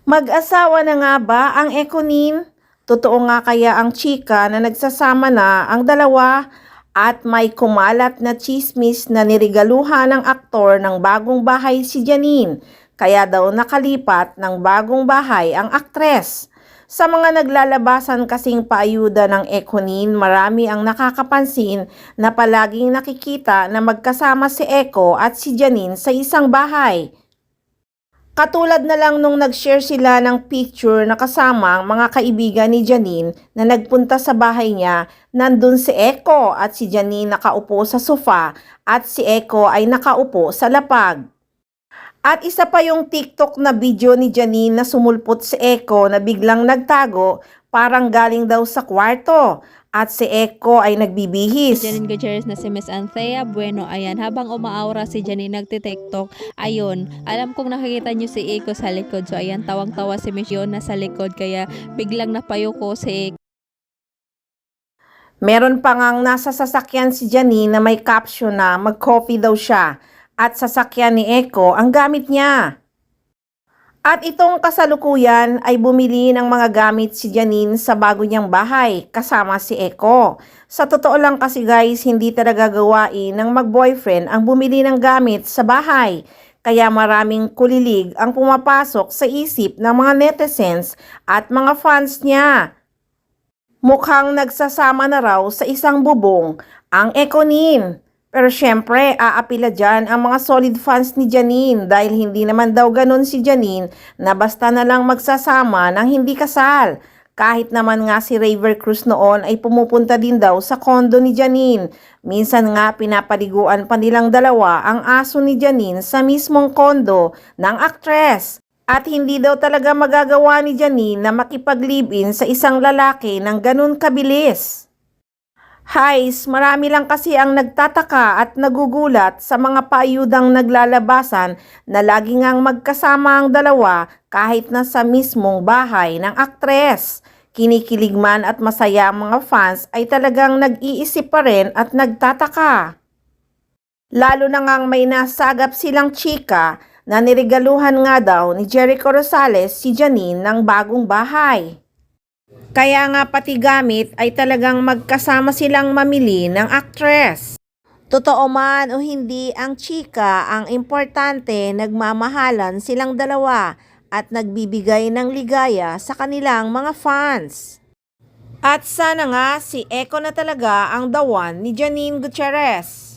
Mag-asawa na nga ba ang Econin? Totoo nga kaya ang chika na nagsasama na ang dalawa? At may kumalat na chismis na nirigaluhan ng aktor ng bagong bahay si Janine, kaya daw nakalipat ng bagong bahay ang aktres. Sa mga naglalabasan kasing paayuda ng Econin, marami ang nakakapansin na palaging nakikita na magkasama si Eco at si Janine sa isang bahay. Katulad na lang nung nag-share sila ng picture na kasama ang mga kaibigan ni Janine na nagpunta sa bahay niya, nandun si Eco at si Janine nakaupo sa sofa at si Eco ay nakaupo sa lapag. At isa pa yung TikTok na video ni Janine na sumulpot si Eco na biglang nagtago, parang galing daw sa kwarto. At si Eco ay nagbibihis. Janine Gutierrez na si Miss Anthea Bueno. Ayan, habang umaaura si Janine nagtitiktok, ayun, alam kong nakikita nyo si Eco sa likod. So ayan, tawang-tawa si Miss Yon na sa likod, kaya biglang napayuko si Eco. Meron pa ngang nasa sasakyan si Janine na may caption na mag-coffee daw siya. At sasakyan ni Eco ang gamit niya. At itong kasalukuyan ay bumili ng mga gamit si Janine sa bago niyang bahay kasama si Eco. Sa totoo lang kasi guys, hindi talaga gawain ng mag-boyfriend ang bumili ng gamit sa bahay. Kaya maraming kulilig ang pumapasok sa isip ng mga netizens at mga fans niya. Mukhang nagsasama na raw sa isang bubong ang Econin. Pero syempre, aapila dyan ang mga solid fans ni Janine dahil hindi naman daw ganun si Janine na basta na lang magsasama ng hindi kasal. Kahit naman nga si Raver Cruz noon ay pumupunta din daw sa kondo ni Janine. Minsan nga pinapaliguan pa nilang dalawa ang aso ni Janine sa mismong kondo ng aktres. At hindi daw talaga magagawa ni Janine na makipag-live-in sa isang lalaki ng ganun kabilis. Hays, marami lang kasi ang nagtataka at nagugulat sa mga paayudang naglalabasan na lagi ngang magkasama ang dalawa kahit na sa mismong bahay ng aktres. Kinikilig man at masaya ang mga fans ay talagang nag-iisip pa rin at nagtataka. Lalo na ngang may nasagap silang chika na nirigaluhan nga daw ni Jericho Rosales si Janine ng bagong bahay. Kaya nga pati gamit ay talagang magkasama silang mamili ng aktres. Totoo man o hindi ang chika, ang importante nagmamahalan silang dalawa at nagbibigay ng ligaya sa kanilang mga fans. At sana nga si Eco na talaga ang the one ni Janine Gutierrez.